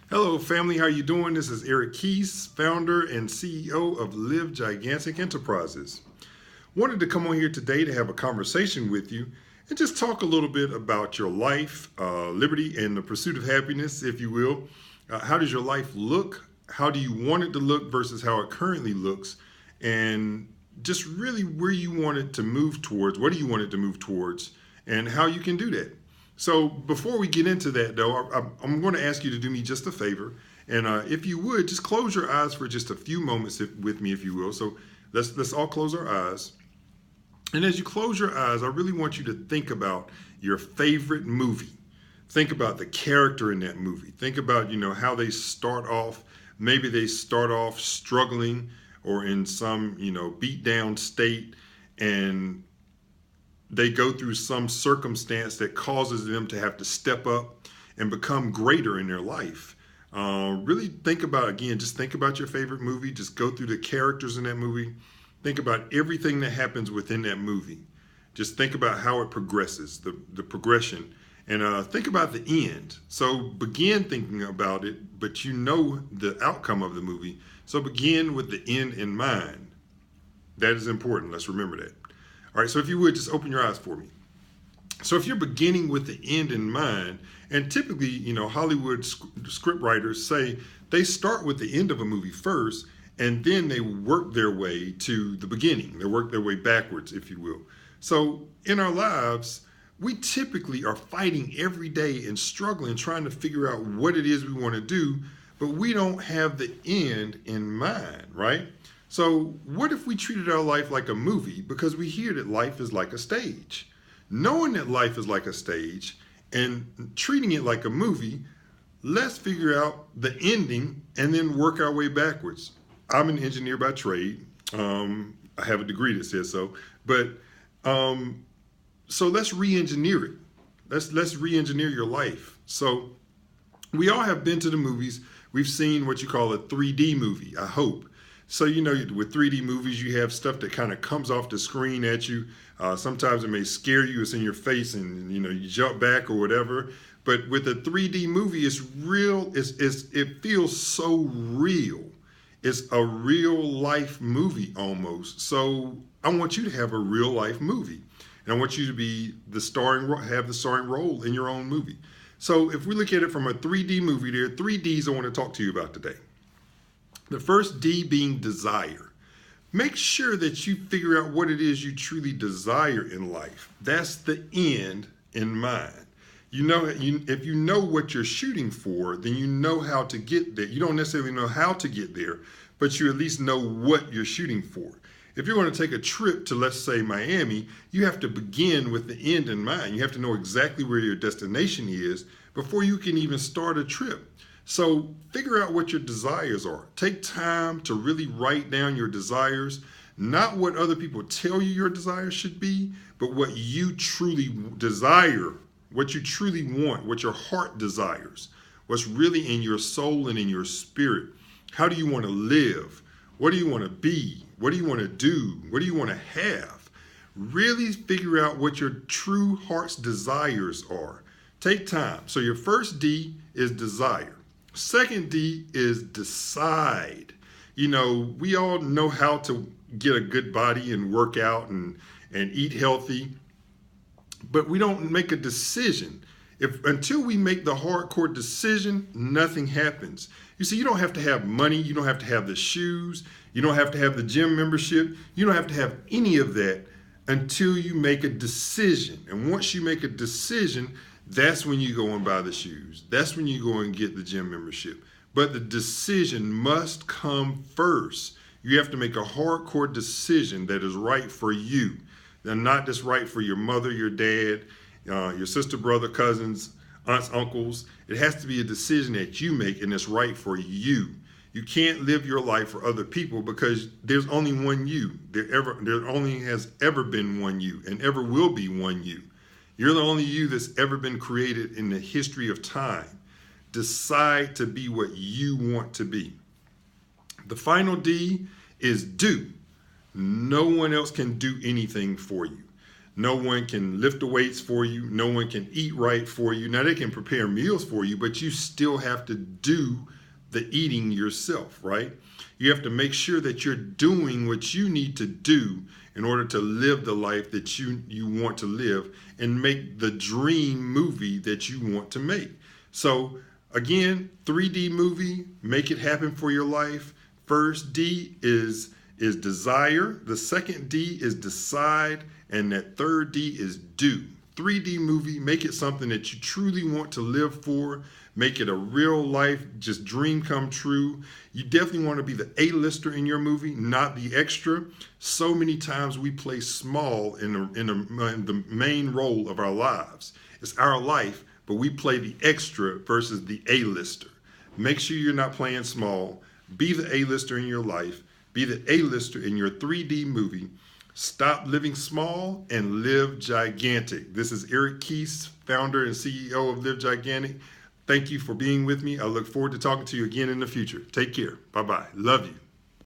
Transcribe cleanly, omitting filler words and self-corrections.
Hello, family. How you doing? This is Eric Keese, founder and CEO of Live Gigantic Enterprises. Wanted to come on here today to have a conversation with you and just talk a little bit about your life, liberty, and the pursuit of happiness, if you will. How does your life look? How do you want it to look versus how it currently looks? And just really where you want it to move towards. What do you want it to move towards? And how you can do that. So before we get into that, though, I'm going to ask you to do me just a favor, and if you would, just close your eyes for just a few moments with me, if you will. So let's all close our eyes, and as you close your eyes, I really want you to think about your favorite movie. Think about the character in that movie. Think about how they start off. Maybe they start off struggling or in some beat down state, and they go through some circumstance that causes them to have to step up and become greater in their life. Really think about, again, just think about your favorite movie. Just go through the characters in that movie. Think about everything that happens within that movie. Just think about how it progresses, the progression, and think about the end. So begin thinking about it, but you know the outcome of the movie. So begin with the end in mind. That is important. Let's remember that. All right, so if you would just open your eyes for me. So if you're beginning with the end in mind, and typically, Hollywood script writers say they start with the end of a movie first, and then they work their way to the beginning. They work their way backwards, if you will. So in our lives, we typically are fighting every day and struggling, trying to figure out what it is we want to do, but we don't have the end in mind, right? So, what if we treated our life like a movie because we hear that life is like a stage? Knowing that life is like a stage and treating it like a movie, let's figure out the ending and then work our way backwards. I'm an engineer by trade. I have a degree that says so, but so let's re-engineer it. Let's re-engineer your life. So we all have been to the movies. We've seen what you call a 3D movie, I hope. So, with 3D movies, you have stuff that kind of comes off the screen at you. Sometimes it may scare you. It's in your face and, you jump back or whatever. But with a 3D movie, it's real. It feels so real. It's a real life movie almost. So I want you to have a real life movie. And I want you to be have the starring role in your own movie. So if we look at it from a 3D movie, there are 3Ds I want to talk to you about today. The first D being desire. Make sure that you figure out what it is you truly desire in life. That's the end in mind. If you know what you're shooting for, then you know how to get there. You don't necessarily know how to get there, but you at least know what you're shooting for. If you're going to take a trip to, let's say, Miami, you have to begin with the end in mind. You have to know exactly where your destination is before you can even start a trip. So figure out what your desires are. Take time to really write down your desires, not what other people tell you your desires should be, but what you truly desire, what you truly want, what your heart desires, what's really in your soul and in your spirit. How do you want to live? What do you want to be? What do you want to do? What do you want to have? Really figure out what your true heart's desires are. Take time. So your first D is desire. Second D is decide. We all know how to get a good body and work out and eat healthy, but we don't make a decision. Until we make the hardcore decision, nothing happens. You see, you don't have to have money. You don't have to have the shoes. You don't have to have the gym membership. You don't have to have any of that until you make a decision. And once you make a decision, that's when you go and buy the shoes. That's when you go and get the gym membership. But the decision must come first. You have to make a hardcore decision that is right for you. And not just right for your mother, your dad, your sister, brother, cousins, aunts, uncles. It has to be a decision that you make and it's right for you. You can't live your life for other people because there's only one you. There only has ever been one you and ever will be one you. You're the only you that's ever been created in the history of time. Decide to be what you want to be. The final D is do. No one else can do anything for you. No one can lift the weights for you. No one can eat right for you. Now, they can prepare meals for you, but you still have to do the eating yourself, right? You have to make sure that you're doing what you need to do in order to live the life that you want to live and make the dream movie that you want to make. So again, 3D movie, make it happen for your life. First D is desire. The second D is decide. And that third D is do. 3D movie, make it something that you truly want to live for. Make it a real life, just dream come true. You definitely want to be the A-lister in your movie, not the extra. So many times we play small in the main role of our lives. It's our life, but we play the extra versus the A-lister. Make sure you're not playing small. Be the A-lister in your life. Be the A-lister in your 3D movie. Stop living small and live gigantic. This is Eric Keese, founder and CEO of Live Gigantic. Thank you for being with me. I look forward to talking to you again in the future. Take care. Bye-bye. Love you.